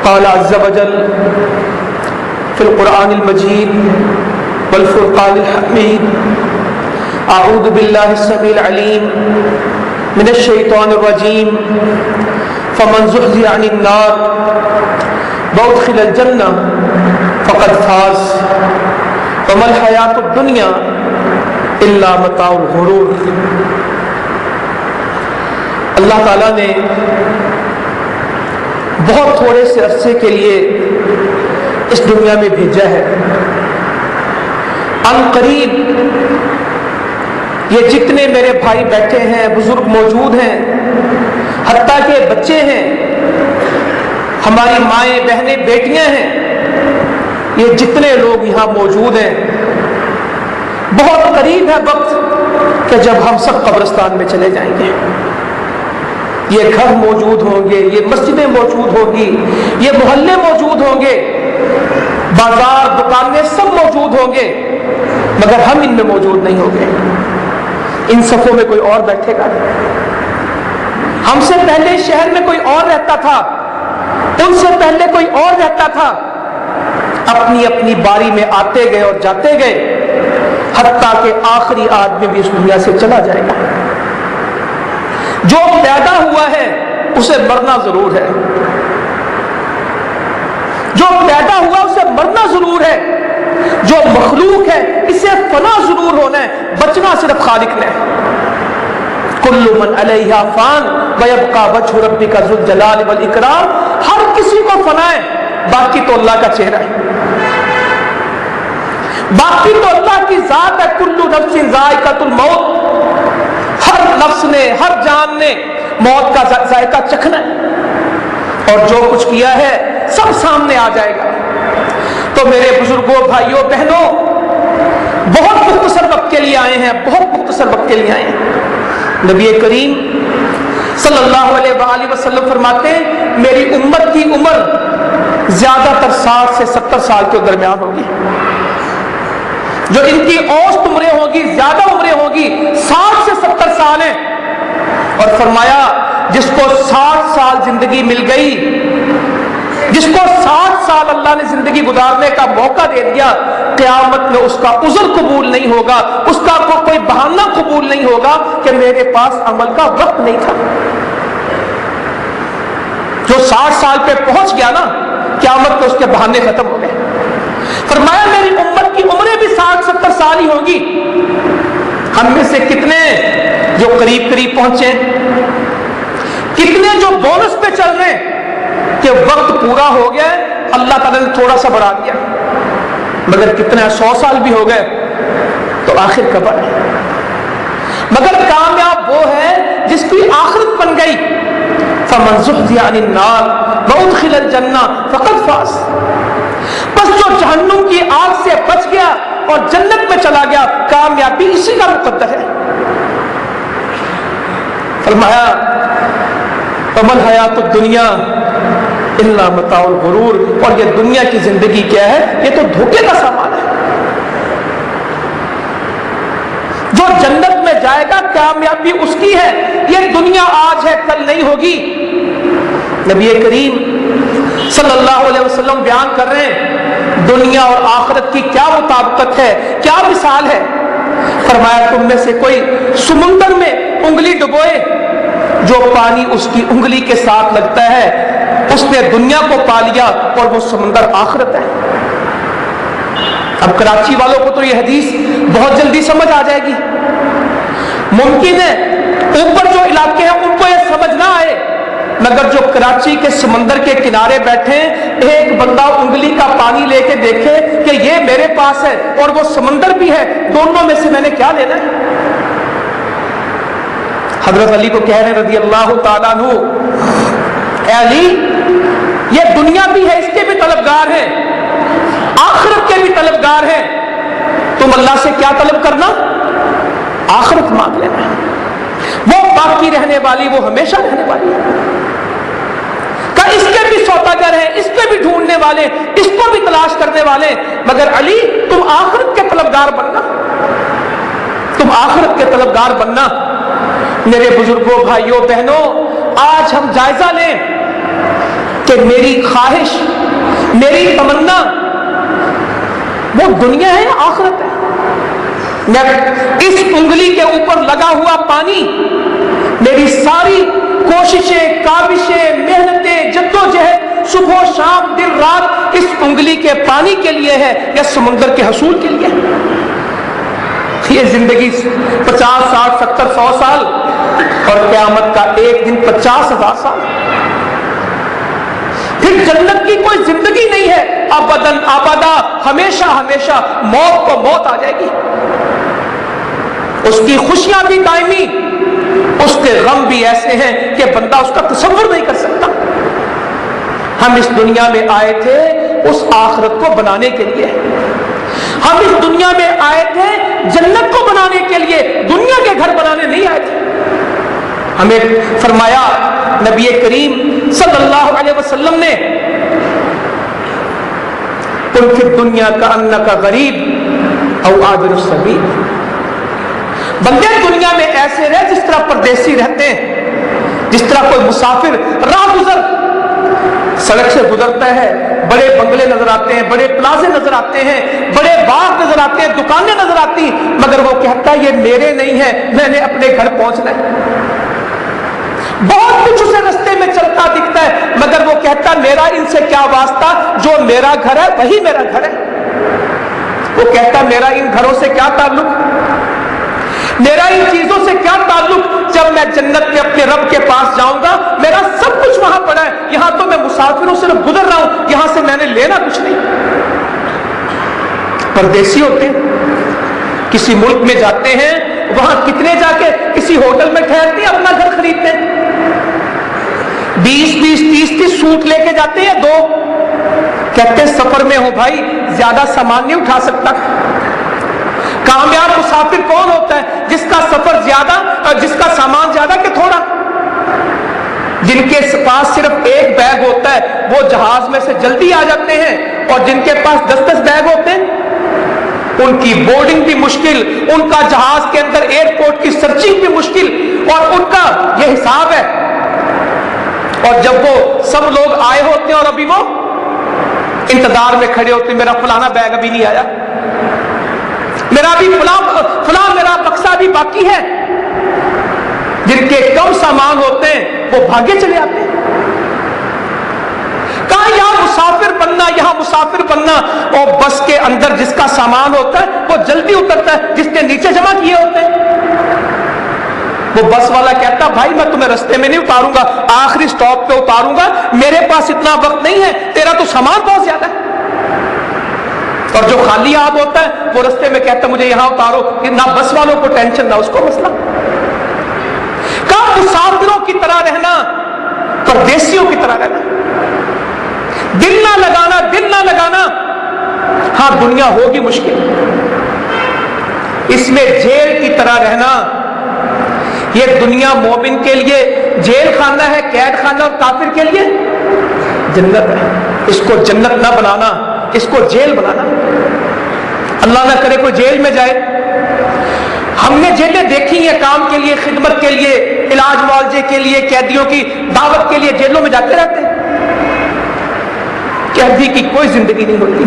قال عز وجل في القرآن المجيد والفرقان الحميد أعوذ بالله السميع العليم من الشيطان الرجيم فمن زحزح عن النار وأدخل الجنة فقد فاز وما الحياة الدنيا إلا متاع الغرور۔ اللہ تعالیٰ نے بہت تھوڑے سے عرصے کے لیے اس دنیا میں بھیجا ہے۔ ان قریب یہ جتنے میرے بھائی بیٹھے ہیں، بزرگ موجود ہیں، حتیٰ کہ بچے ہیں، ہماری مائیں بہنیں بیٹیاں ہیں، یہ جتنے لوگ یہاں موجود ہیں، بہت قریب ہے وقت کہ جب ہم سب قبرستان میں چلے جائیں گے۔ یہ گھر موجود ہوں گے، یہ مسجدیں موجود ہوں گی، یہ محلے موجود ہوں گے، بازار دکانیں سب موجود ہوں گے، مگر ہم ان میں موجود نہیں ہوں گے۔ ان صفوں میں کوئی اور بیٹھے گا، ہم سے پہلے شہر میں کوئی اور رہتا تھا، ان سے پہلے کوئی اور رہتا تھا، اپنی اپنی باری میں آتے گئے اور جاتے گئے، حتیٰ کہ آخری آدمی بھی اس دنیا سے چلا جائے گا۔ جو پیدا ہوا ہے اسے مرنا ضرور ہے، جو پیدا ہوا اسے مرنا ضرور ہے، جو مخلوق ہے اسے فنا ضرور ہونا ہے، بچنا صرف خالق نے۔ کل من علیہا فان ویبقى وجہ ربک ذو الجلال والاکرام، ہر کسی کو فنا ہے، باقی تو اللہ کا چہرہ ہے، باقی تو اللہ کی ذات ہے۔ کل نفس ذائقۃ الموت، ہر نفس نے، ہر جان نے موت کا ذائقہ چکھنا ہے، اور جو کچھ کیا ہے سب سامنے آ جائے گا۔ تو میرے بزرگوں، بھائیوں، بہنوں، بہت مختصر وقت کے لیے آئے ہیں، بہت مختصر وقت کے لیے آئے ہیں۔ نبی کریم صلی اللہ علیہ وآلہ وسلم فرماتے ہیں میری امت کی عمر زیادہ تر 60 سے 70 سال کے درمیان ہوگی، جو ان کی اوسط عمریں ہوگی، زیادہ عمریں ہوگی، 60 سے 70 سال ہیں۔ اور فرمایا جس کو 60 سال زندگی مل گئی، جس کو 60 سال اللہ نے زندگی گزارنے کا موقع دے دیا، قیامت میں اس کا عذر قبول نہیں ہوگا، اس کا کوئی بہانہ قبول نہیں ہوگا کہ میرے پاس عمل کا وقت نہیں تھا۔ جو 60 سال پہ پہنچ گیا نا، قیامت میں اس کے بہانے ختم ہو گئے۔ فرمایا میری امت کی عمریں بھی 60-70 سال ہی ہوں گی۔ ہم میں سے کتنے جو قریب قریب پہنچے، کتنے جو بونس پہ چل رہے ہیں کہ وقت پورا ہو گیا، اللہ تعالیٰ نے تھوڑا سا بڑھا دیا، مگر کتنے 100 سال بھی ہو گئے تو آخر قبر ہے۔ مگر کامیاب وہ ہے جس کی آخرت بن گئی۔ فمن زحزح عن النار وادخل الجنہ فقد فاز، بس جو جہنم کی آگ سے بچ گیا اور جنت میں چلا گیا، کامیابی اسی کا مقدر ہے۔ فرمایا وما الحیات الدنیا الا متاع الغرور، اور یہ دنیا کی زندگی کیا ہے؟ یہ تو دھوکے کا سامان ہے۔ جو جنت میں جائے گا کامیابی اس کی ہے، یہ دنیا آج ہے کل نہیں ہوگی۔ نبی کریم صلی اللہ علیہ وسلم بیان کر رہے ہیں دنیا اور آخرت کی کیا مطابقت ہے، کیا مثال ہے۔ فرمایا تم میں سے کوئی سمندر میں انگلی ڈبوئے، جو پانی اس کی انگلی کے ساتھ لگتا ہے اس نے دنیا کو پا لیا، اور وہ سمندر آخرت ہے۔ اب کراچی والوں کو تو یہ حدیث بہت جلدی سمجھ آ جائے گی، ممکن ہے اوپر جو علاقے ہیں ان کو یہ سمجھ نہ آئے، مگر جو کراچی کے سمندر کے کنارے بیٹھے ہیں، ایک بندہ انگلی کا پانی لے کے دیکھے کہ یہ میرے پاس ہے اور وہ سمندر بھی ہے، دونوں میں سے میں نے کیا لینا ہے؟ حضرت علی کو کہہ رہے رضی اللہ تعالیٰ عنہ، اے علی یہ دنیا بھی ہے، اس کے بھی طلبگار ہیں، آخرت کے بھی طلبگار ہیں، تم اللہ سے کیا طلب کرنا؟ آخرت مانگ لینا ہے، وہ باقی رہنے والی، وہ ہمیشہ رہنے والی ہے۔ کہ اس کے بھی سوداگر ہیں، اس کے بھی ڈھونڈنے والے، اس کو بھی تلاش کرنے والے، مگر علی تم آخرت کے طلبگار بننا، تم آخرت کے طلبگار بننا۔ میرے بزرگوں، بھائیوں، بہنوں، آج ہم جائزہ لیں کہ میری خواہش، میری تمنا وہ دنیا ہے یا آخرت ہے؟ میں اس انگلی کے اوپر لگا ہوا پانی، میری ساری کوششیں، کاوشیں، محنتیں، جدوجہد صبح و شام دن رات اس انگلی کے پانی کے لیے ہے یا سمندر کے حصول کے لیے؟ یہ زندگی 50 60 70 100 سال اور قیامت کا ایک دن 50,000 سال، پھر جنت کی کوئی زندگی نہیں ہے، ابداً ابدا، ہمیشہ ہمیشہ موت کو موت آ جائے گی۔ اس کی خوشیاں بھی دائمی، اس کے غم بھی ایسے ہیں کہ بندہ اس کا تصور نہیں کر سکتا۔ ہم اس دنیا میں آئے تھے اس آخرت کو بنانے کے لیے، ہم اس دنیا میں آئے تھے جنت کو بنانے کے لیے، دنیا کے گھر بنانے نہیں آئے تھے۔ ہمیں فرمایا نبی کریم صلی اللہ علیہ وسلم نے، قل فی الدنیا کأنک غریب او عابر السبیل، بندے دنیا میں ایسے رہ جس طرح پردیسی رہتے ہیں، جس طرح کوئی مسافر راہ گزر سڑک سے گزرتا ہے، بڑے بنگلے نظر آتے ہیں، بڑے پلازے نظر آتے ہیں، بڑے باغ نظر آتے ہیں، دکانیں نظر آتی ہیں، مگر وہ کہتا ہے یہ میرے نہیں ہے، میں نے اپنے گھر پہنچنا ہے۔ بہت کچھ اسے رستے میں چلتا دکھتا ہے، مگر وہ کہتا میرا ان سے کیا واسطہ، جو میرا گھر ہے وہی میرا گھر ہے۔ وہ کہتا میرا ان گھروں سے کیا تعلق، میرا ان چیزوں سے کیا تعلق، جب میں جنت میں اپنے رب کے پاس جاؤں گا میرا سب کچھ وہاں پڑا ہے، یہاں تو میں مسافروں سے گزر رہا ہوں، یہاں سے میں نے لینا کچھ نہیں۔ پردیسی ہوتے ہیں، کسی ملک میں جاتے ہیں، وہاں کتنے جا کے کسی ہوٹل میں ٹھہرتے ہیں، اپنا گھر خریدتے ہیں، 20 30 سوٹ لے کے جاتے ہیں، 2 کہتے ہیں سفر میں ہوں بھائی زیادہ سامان نہیں اٹھا سکتا۔ کامیاب مسافر کون ہوتا ہے؟ جس کا سفر زیادہ اور جس کا سامان زیادہ کہ تھوڑا۔ جن کے پاس صرف ایک بیگ ہوتا ہے وہ جہاز میں سے جلدی آ جاتے ہیں، اور جن کے پاس 10 بیگ ہوتے ہیں ان کی بورڈنگ بھی مشکل، ان کا جہاز کے اندر ایئرپورٹ کی سرچنگ بھی مشکل، اور ان کا یہ حساب ہے۔ اور جب وہ سب لوگ آئے ہوتے ہیں اور ابھی وہ انتظار میں کھڑے ہوتے ہیں، میرا فلانا بیگ ابھی نہیں آیا، میرا بھی فلاں میرا بکسا بھی باقی ہے۔ جن کے کم سامان ہوتے ہیں وہ بھاگے چلے آتے ہیں۔ کہاں یہاں مسافر بننا، یہاں مسافر بننا، اور بس کے اندر جس کا سامان ہوتا ہے وہ جلدی اترتا ہے، جس نے نیچے جمع کیے ہوتے ہیں۔ وہ بس والا کہتا بھائی میں تمہیں رستے میں نہیں اتاروں گا، آخری سٹاپ پہ اتاروں گا، میرے پاس اتنا وقت نہیں ہے، تیرا تو سامان بہت زیادہ ہے۔ اور جو خالی ہاتھ ہوتا ہے وہ رستے میں کہتا مجھے یہاں اتارو، نہ بس والوں کو ٹینشن نہ اس کو مسئلہ۔ کہاں مسافروں کی طرح رہنا، پردیسیوں کی طرح رہنا، دل نہ لگانا، دل نہ لگانا۔ ہاں دنیا ہوگی مشکل، اس میں جیل کی طرح رہنا۔ یہ دنیا مومن کے لیے جیل خانہ ہے، قید خانہ، اور کافر کے لیے جنت ہے۔ اس کو جنت نہ بنانا، اس کو جیل بنانا۔ اللہ نہ کرے کوئی جیل میں جائے۔ ہم نے جیلیں دیکھی ہیں کام کے لیے، خدمت کے لیے، علاج معالجے کے لیے، قیدیوں کی دعوت کے لیے جیلوں میں جاتے رہتے ہیں۔ قیدی کی کوئی زندگی نہیں ہوتی،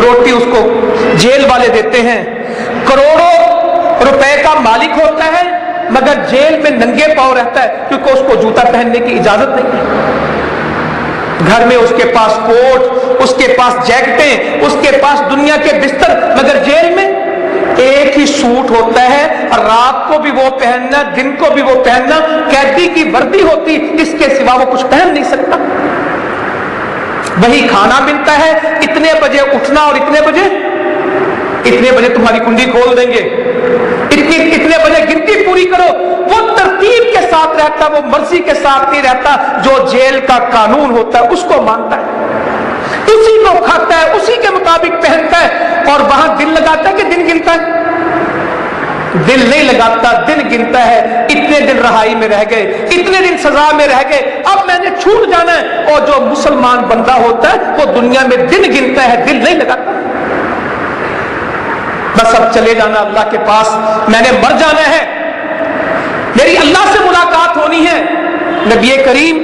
روٹی اس کو جیل والے دیتے ہیں، کروڑوں روپے کا مالک ہوتا ہے مگر جیل میں ننگے پاؤں رہتا ہے کیونکہ اس کو جوتا پہننے کی اجازت نہیں ہے۔ گھر میں اس کے پاس کوٹ، اس کے پاس جیکٹیں، اس کے پاس دنیا کے بستر، مگر جیل میں ایک ہی سوٹ ہوتا ہے، اور رات کو بھی وہ پہننا، دن کو بھی وہ پہننا۔ قیدی کی وردی ہوتی، اس کے سوا وہ کچھ پہن نہیں سکتا۔ وہی کھانا ملتا ہے، اتنے بجے اٹھنا اور اتنے بجے تمہاری کنڈی کھول دیں گے، اتنے بجے گنتی پوری کرو۔ وہ ترتیب کے ساتھ رہتا، وہ مرضی کے ساتھ نہیں رہتا۔ جو جیل کا قانون ہوتا ہے اس کو مانتا ہے، اسی کو کھاتا ہے، اسی کے مطابق پہنتا ہے، اور وہاں دن لگاتا ہے کہ دن گنتا ہے؟ دل نہیں لگاتا، دن گنتا ہے۔ اتنے دن رہائی میں رہ گئے، اتنے دن سزا میں رہ گئے، اب میں نے چھوٹ جانا ہے۔ اور جو مسلمان بندہ ہوتا ہے وہ دنیا میں دن گنتا ہے، دل نہیں لگاتا۔ بس اب چلے جانا اللہ کے پاس، میں نے مر جانا ہے، میری اللہ سے ملاقات ہونی ہے۔ نبی کریم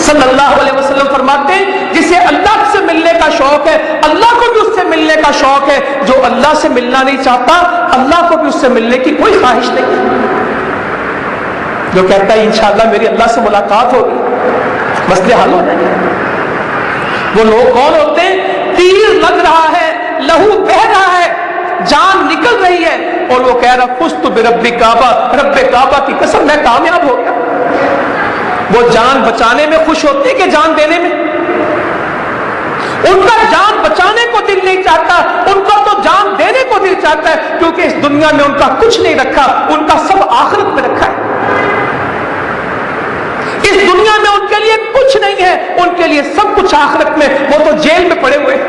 صلی اللہ علیہ وسلم فرماتے ہیں جسے اللہ سے ملنے کا شوق ہے اللہ کو بھی اس سے ملنے کا شوق ہے، جو اللہ سے ملنا نہیں چاہتا اللہ کو بھی اس سے ملنے کی کوئی خواہش نہیں ہے۔ جو کہتا ہے انشاءاللہ میری اللہ سے ملاقات ہوگی، مسئلے حل ہو جائیں گے۔ وہ لوگ کون ہوتے ہیں؟ تیر لگ رہا ہے، لہو بہہ رہا ہے، جان نکل رہی ہے، اور وہ کہہ رہا فزت برب کعبہ، رب کعبہ کی قسم میں کامیاب ہو گیا۔ وہ جان بچانے میں خوش ہوتے کہ جان دینے میں؟ ان کا جان بچانے کو دل نہیں چاہتا، ان کا تو جان دینے کو دل چاہتا ہے، کیونکہ اس دنیا میں ان کا کچھ نہیں رکھا، ان کا سب آخرت میں رکھا ہے۔ اس دنیا میں ان کے لیے کچھ نہیں ہے، ان کے لیے سب کچھ آخرت میں، وہ تو جیل میں پڑے ہوئے ہیں۔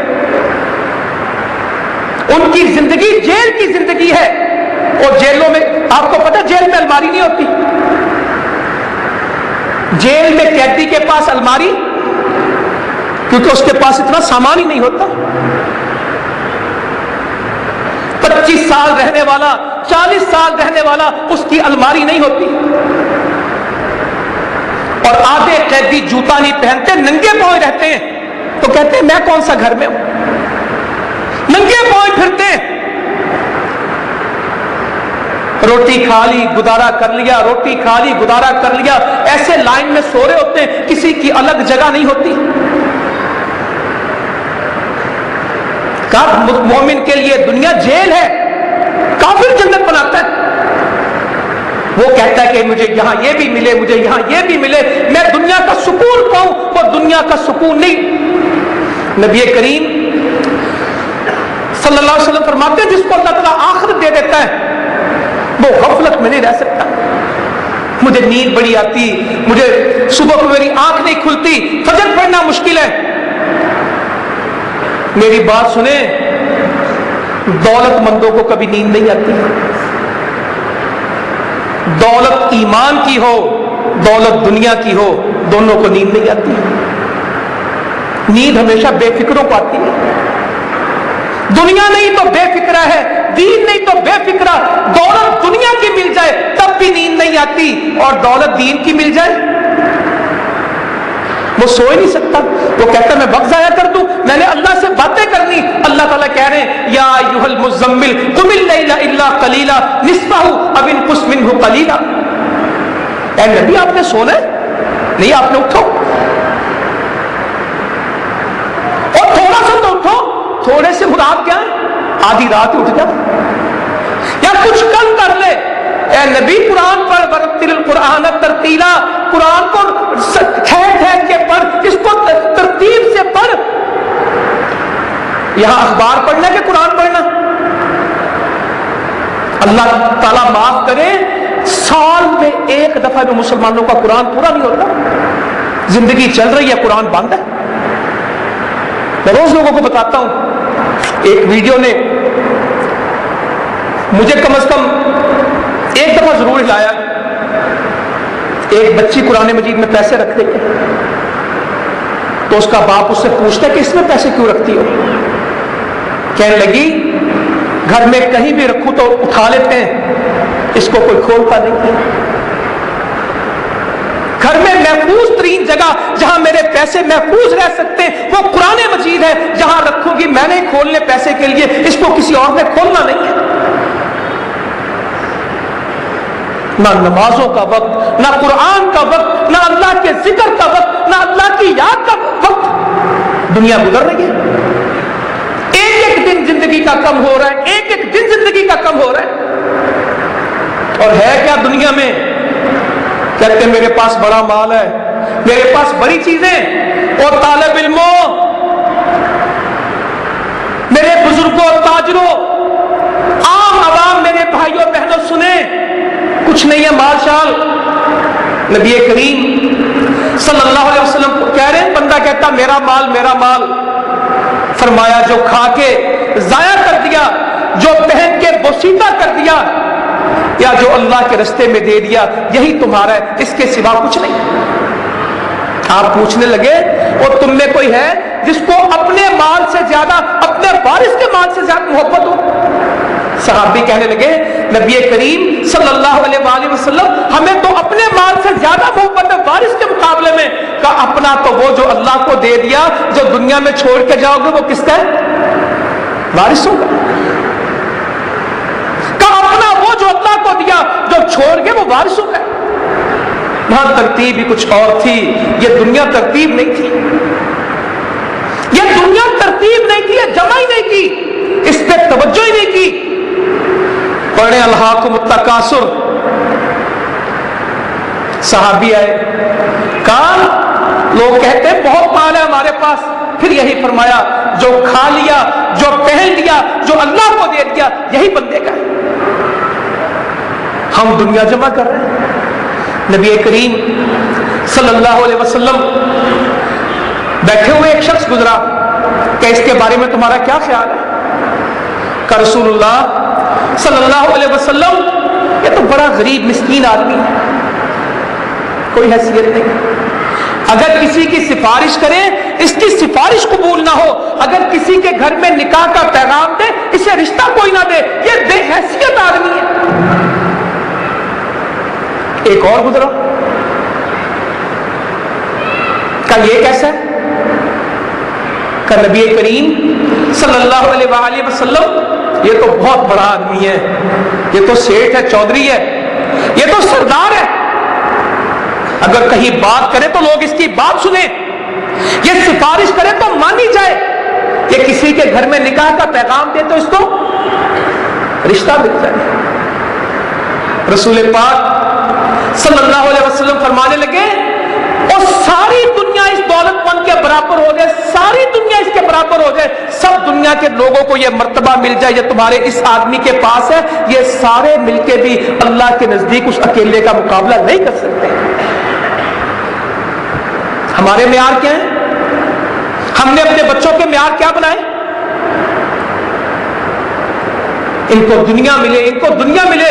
ان کی زندگی جیل کی زندگی ہے، اور جیلوں میں آپ کو پتہ جیل میں الماری نہیں ہوتی۔ جیل میں قیدی کے پاس الماری، کیونکہ اس کے پاس اتنا سامان ہی نہیں ہوتا۔ 25 سال رہنے والا، 40 سال رہنے والا، اس کی الماری نہیں ہوتی۔ اور آدھے قیدی جوتا نہیں پہنتے، ننگے پاؤں رہتے ہیں، تو کہتے ہیں میں کون سا گھر میں ہوں، ننگے پاؤں پھرتے ہیں۔ روٹی کھا لی گزارا کر لیا، روٹی کھا لی گزارا کر لیا، ایسے لائن میں سو رہے ہوتے ہیں، کسی کی الگ جگہ نہیں ہوتی۔ مومن کے لیے دنیا جیل ہے، کافر جنت بناتا ہے۔ وہ کہتا ہے کہ مجھے یہاں یہ بھی ملے، مجھے یہاں یہ بھی ملے، میں دنیا کا سکون پاؤں، وہ دنیا کا سکون نہیں۔ نبی کریم صلی اللہ علیہ وسلم فرماتے ہیں جس کو اللہ تعالیٰ آخرت دے دیتا ہے وہ غفلت میں نہیں رہ سکتا۔ مجھے نیند بڑی آتی، مجھے صبح کو میری آنکھ نہیں کھلتی، فجر پڑھنا مشکل ہے۔ میری بات سنیں، دولت مندوں کو کبھی نیند نہیں آتی۔ دولت ایمان کی ہو، دولت دنیا کی ہو، دونوں کو نیند نہیں آتی۔ نیند ہمیشہ بے فکروں کو آتی ہے۔ دنیا نہیں تو بے فکرہ ہے، دین نہیں تو بے فکرہ۔ دولت دنیا کی مل جائے تب بھی نیند نہیں آتی، اور دولت دین کی مل جائے وہ سو ہی نہیں سکتا۔ وہ کہتا ہے میں وقت ضائع کر دوں، میں نے اللہ سے باتیں کرنی۔ اللہ تعالیٰ کہہ رہے ہیں یا ایھا المزمل قم اللیل الا قلیلا نصفہ او انقص منہ قلیلا۔ اے نبی آپ نے سونا ہے؟ نہیں، آپ نے اٹھو، اور تھوڑا سا تو اٹھو۔ تھوڑے سے مراد کیا ہے؟ آدھی رات اٹھ جا یا کچھ کم کر لے۔ اے نبی قرآن پڑھ، ورتل القرآن ترتیلا، قرآن کو ٹھہر ٹھہر کے پڑھ، اس کو ترتیب سے پڑھ۔ یہاں اخبار پڑھنا کہ قرآن پڑھنا؟ اللہ تعالیٰ معاف کرے، سال میں ایک دفعہ بھی مسلمانوں کا قرآن پورا نہیں ہوتا۔ زندگی چل رہی ہے، قرآن بند ہے۔ میں روز لوگوں کو بتاتا ہوں، ایک ویڈیو نے مجھے کم از کم ایک دفعہ ضرور ہلایا۔ ایک بچی قرآن مجید میں پیسے رکھ رہی ہے، تو اس کا باپ اس سے پوچھتا ہے کہ اس میں پیسے کیوں رکھتی ہو؟ کہنے لگی گھر میں کہیں بھی رکھوں تو اٹھا لیتے ہیں، اس کو کوئی کھولتا نہیں ہے۔ گھر میں محفوظ ترین جگہ جہاں میرے پیسے محفوظ رہ سکتے ہیں وہ قرآن مجید ہے، جہاں رکھوں گی میں نہیں کھولنے پیسے کے لیے، اس کو کسی اور نے کھولنا نہیں ہے۔ نہ نمازوں کا وقت، نہ قرآن کا وقت، نہ اللہ کے ذکر کا وقت، نہ اللہ کی یاد کا وقت۔ دنیا گزر رہی ہے، ایک ایک دن زندگی کا کم ہو رہا ہے، ایک ایک دن زندگی کا کم ہو رہا ہے۔ اور ہے کیا دنیا میں؟ کہتے ہیں میرے پاس بڑا مال ہے، میرے پاس بڑی چیزیں۔ اور طالب علموں، میرے بزرگوں، تاجروں، عام عوام، میرے بھائیوں بہنوں سنیں، کچھ نہیں ہے مال شال۔ نبی کریم صلی اللہ علیہ وسلم کو کہہ رہے ہیں، بندہ کہتا میرا مال میرا مال، فرمایا جو کھا کے ضائع کر دیا، جو پہن کے بوسیدہ کر دیا، یا جو اللہ کے رستے میں دے دیا، یہی تمہارا ہے، اس کے سوا کچھ نہیں۔ آپ پوچھنے لگے اور تم میں کوئی ہے جس کو اپنے مال سے زیادہ اپنے وارث کے مال سے زیادہ محبت ہو؟ صحابی کہنے لگے نبی کریم صلی اللہ علیہ وآلہ وسلم ہمیں تو اپنے مال سے زیادہ محبت ہے وارث کے مقابلے میں۔ کہا اپنا اپنا تو وہ جو اللہ کو دے دیا، جو دنیا میں چھوڑ کے جاؤ گے وہ کس کا ہے؟ وارثوں کا۔ کہا اپنا وہ جو اللہ کو دیا جو چھوڑ گئے وہ وارثوں کا ہے۔ وہاں ترتیب ہی کچھ اور تھی، یہ دنیا ترتیب نہیں تھی، یہ دنیا ترتیب نہیں تھی، یہ جمع ہی نہیں کی، اس پہ توجہ ہی نہیں کی۔ پڑھیں الہاکم التکاثر۔ صحابی آئے، کہا لوگ کہتے ہیں بہت مال ہے ہمارے پاس، پھر یہی فرمایا جو کھا لیا، جو پہن لیا، جو اللہ کو دے دیا، یہی بندے کا ہے۔ ہم دنیا جمع کر رہے ہیں۔ نبی کریم صلی اللہ علیہ وسلم بیٹھے ہوئے، ایک شخص گزرا کہ اس کے بارے میں تمہارا کیا خیال ہے؟ کہ رسول اللہ صلی اللہ علیہ وسلم یہ تو بڑا غریب مسکین آدمی ہے، کوئی حیثیت نہیں، اگر کسی کی سفارش کرے اس کی سفارش قبول نہ ہو، اگر کسی کے گھر میں نکاح کا پیغام دے اسے رشتہ کوئی نہ دے، یہ بے حیثیت آدمی ہے۔ ایک اور گزرا، کہ یہ کیسا ہے؟ کہ نبی کریم صلی اللہ علیہ وآلہ وسلم یہ تو بہت بڑا آدمی ہے، یہ تو سیٹھ ہے، چودھری ہے، یہ تو سردار ہے، اگر کہیں بات کرے تو لوگ اس کی بات سنیں، یہ سفارش کرے تو مانی جائے، یہ کسی کے گھر میں نکاح کا پیغام دے تو اس کو رشتہ مل جائے۔ رسول پاک صلی اللہ علیہ وسلم فرمانے لگے اور ساری دنیا اس دولت مند کے برابر ہو جائے، ساری دنیا اس کے برابر ہو جائے، سب دنیا کے لوگوں کو یہ مرتبہ مل جائے یہ تمہارے اس آدمی کے پاس ہے، یہ سارے مل کے بھی اللہ کے نزدیک اس اکیلے کا مقابلہ نہیں کر سکتے۔ ہمارے معیار کیا ہیں؟ ہم نے اپنے بچوں کے معیار کیا بنائے؟ ان کو دنیا ملے، ان کو دنیا ملے،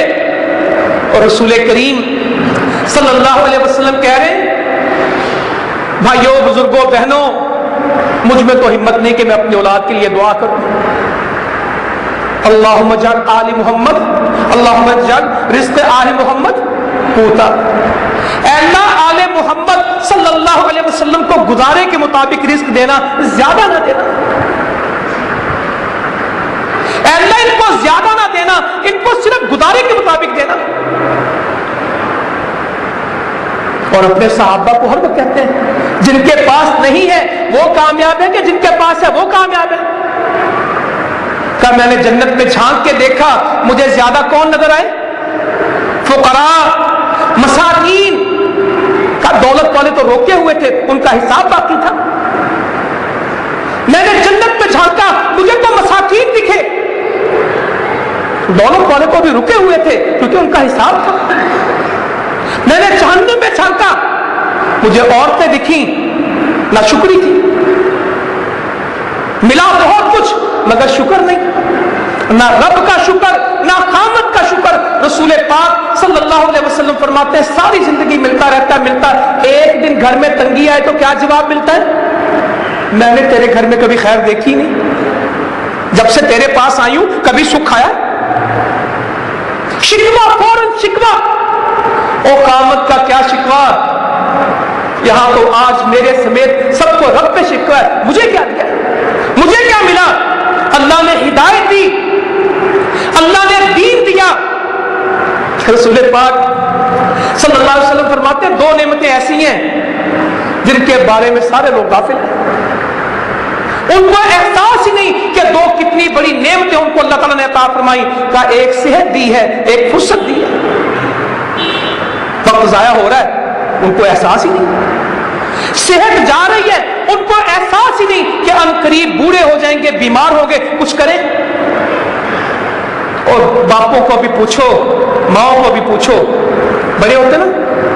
اور رسول کریم صلی اللہ علیہ وسلم کہہ رہے ہیں بھائیوں، بزرگوں، بہنوں، مجھ میں تو ہمت نہیں کہ میں اپنی اولاد کے لیے دعا کروں، اللہم اجعل آل محمد، اللہم اجعل رزق آل محمد قوتا۔ اے اللہ، آل محمد صلی اللہ علیہ وسلم کو گزارے کے مطابق رزق دینا، زیادہ نہ دینا۔ اے اللہ، ان کو زیادہ نہ دینا، ان کو صرف گزارے کے مطابق دینا۔ اور اپنے صحابہ کو ہر وقت کہتے ہیں جن کے پاس نہیں ہے وہ کامیاب ہے کہ جن کے پاس ہے وہ کامیاب ہے؟ کہ میں نے جنت میں جھانک کے دیکھا، مجھے زیادہ کون نظر آئے؟ فقراء، مساکین۔ کا دولت والے تو روکے ہوئے تھے، ان کا حساب باقی تھا۔ میں نے جنت میں جھانکا، مجھے تو مساکین دکھے، دولت والے تو بھی رکے ہوئے تھے کیونکہ ان کا حساب تھا۔ میں نے جہنم میں جھانکا، مجھے عورتیں دکھیں، نہ شکری تھی، ملا بہت کچھ مگر شکر نہیں، نہ رب کا شکر نہ خامد کا شکر۔ رسول پاک صلی اللہ علیہ وسلم فرماتے ہیں ساری زندگی ملتا رہتا ہے، ایک دن گھر میں تنگی آئے تو کیا جواب ملتا ہے؟ میں نے تیرے گھر میں کبھی خیر دیکھی نہیں، جب سے تیرے پاس آئی ہوں کبھی سکھ آیا؟ شکوہ، فوراً شکوہ۔ او قامت کا کیا شکوہ، یہاں تو آج میرے سمیت سب کو رب پہ شکوہ ہے، مجھے کیا دیا، مجھے کیا ملا؟ اللہ نے ہدایت دی، اللہ نے دین دیا۔ رسول پاک صلی اللہ علیہ وسلم فرماتے ہیں دو نعمتیں ایسی ہیں جن کے بارے میں سارے لوگ غافل ہیں، ان کو احساس ہی نہیں کہ دو کتنی بڑی نعمتیں ان کو اللہ تعالیٰ نے عطا فرمائی۔ کہا ایک صحت دی ہے، ایک فرصت دی ہے، وقت ضائع ہو رہا ہے، ان کو احساس ہی نہیں۔ صحت جا رہی ہے، ان کو احساس ہی نہیں کہ ان قریب بوڑھے ہو جائیں گے، بیمار ہو گئے، کچھ کریں۔ اور باپوں کو بھی پوچھو، ماؤں کو بھی پوچھو، بڑے ہوتے نا،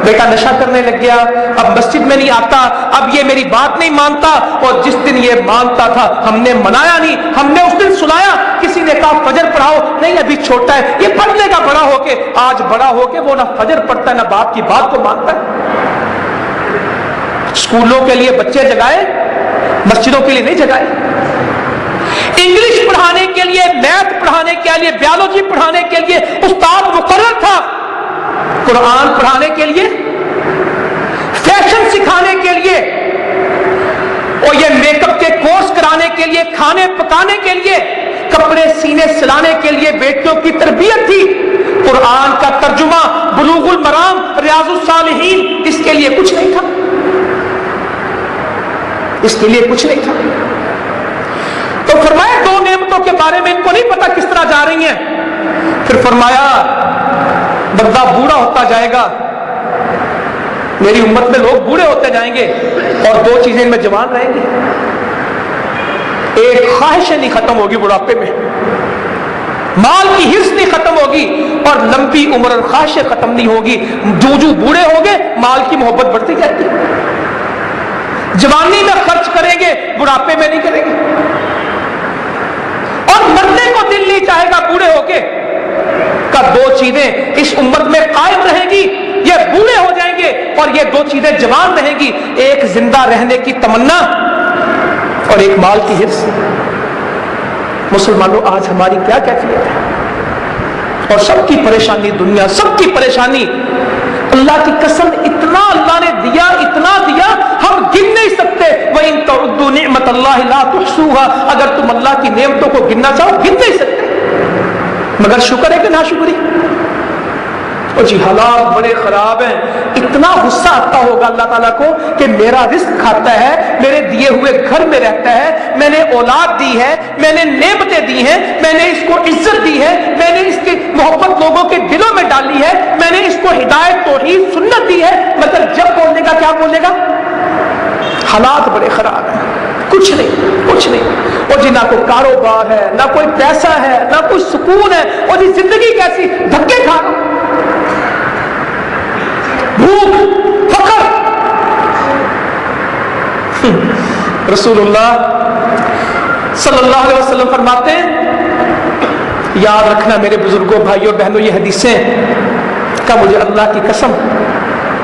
بیٹا نشہ کرنے لگ گیا، اب مسجد میں نہیں آتا، اب یہ میری بات نہیں مانتا، اور جس دن یہ مانتا تھا ہم نے منایا نہیں، ہم نے اس دن سنایا، کسی نے کہا فجر پڑھاؤ، نہیں ابھی چھوٹا ہے، یہ پڑھ لے گا بڑا ہو کے۔ آج بڑا ہو کے وہ نہ فجر پڑھتا ہے نہ باپ کی بات کو مانتا ہے۔ اسکولوں کے لیے بچے جگائے، مسجدوں کے لیے نہیں جگائے۔ انگلش پڑھانے کے لیے، میتھ پڑھانے کے لیے، بیولوجی پڑھانے کے لیے استاد مقرر تھا، قرآن پڑھانے کے لیے، فیشن سکھانے کے لیے اور یہ میک اپ کے کورس کرانے کے لیے، کھانے پکانے کے لیے، کپڑے سینے سلانے کے لیے بیٹیوں کی تربیت تھی۔ قرآن کا ترجمہ، بلوغ المرام، ریاض الصالحین، اس کے لیے کچھ نہیں تھا، اس کے لیے کچھ نہیں تھا۔ تو فرمایا دو نعمتوں کے بارے میں ان کو نہیں پتا کس طرح جا رہی ہیں۔ پھر فرمایا بندہ بوڑھا ہوتا جائے گا، میری امت میں لوگ بوڑھے ہوتے جائیں گے اور دو چیزیں ان میں جوان رہیں گی۔ ایک خواہش نہیں ختم ہوگی بڑھاپے میں، مال کی حرص نہیں ختم ہوگی، اور لمبی عمر اور خواہشیں ختم نہیں ہوگی۔ جو بوڑھے ہوں گے مال کی محبت بڑھتی جاتی ہے، جوانی میں خرچ کریں گے بڑھاپے میں نہیں کریں گے، اور مرنے کو دل نہیں چاہے گا بوڑھے ہو کے۔ کا دو چیزیں اس امت میں قائم رہیں گی، یہ بوڑھے ہو جائیں گے اور یہ دو چیزیں جوان رہیں گی، ایک زندہ رہنے کی تمنا اور ایک مال کی حرص۔ مسلمانوں آج ہماری کیا کیفیت ہے؟ اور سب کی پریشانی، دنیا سب کی پریشانی، اللہ کی قسم اتنا اللہ نے دیا، اتنا دیا ہم گن نہیں سکتے۔ وَإِن تَعُدُّوا نِعْمَةَ اللَّهِ لَا تُحْصُوهَا، اگر تم اللہ کی نعمتوں کو گننا چاہو گن نہیں سکتے، مگر شکر ہے کہ ناشکری۔ اور جی حالات بڑے خراب ہیں، اتنا غصہ آتا ہوگا اللہ تعالیٰ کو کہ میرا رزق کھاتا ہے، میرے دیے ہوئے گھر میں رہتا ہے، میں نے اولاد دی ہے، میں نے نعمتیں دی ہیں، میں نے اس کو عزت دی ہے، میں نے اس کی محبت لوگوں کے دلوں میں ڈالی ہے، میں نے اس کو ہدایت توحید سنت دی ہے، مگر جب بولنے کا کیا بولے گا؟ حالات بڑے خراب ہیں، کچھ نہیں، کچھ نہیں۔ اور جی نہ کوئی کاروبار ہے، نہ کوئی پیسہ ہے، نہ کوئی سکون ہے، اور جی زندگی کیسی، دھکے کھا رہا، بھوک، فقر۔ رسول اللہ صلی اللہ علیہ وسلم فرماتے ہیں، یاد رکھنا میرے بزرگوں، بھائیوں، بہنوں، یہ حدیثیں کہ مجھے اللہ کی قسم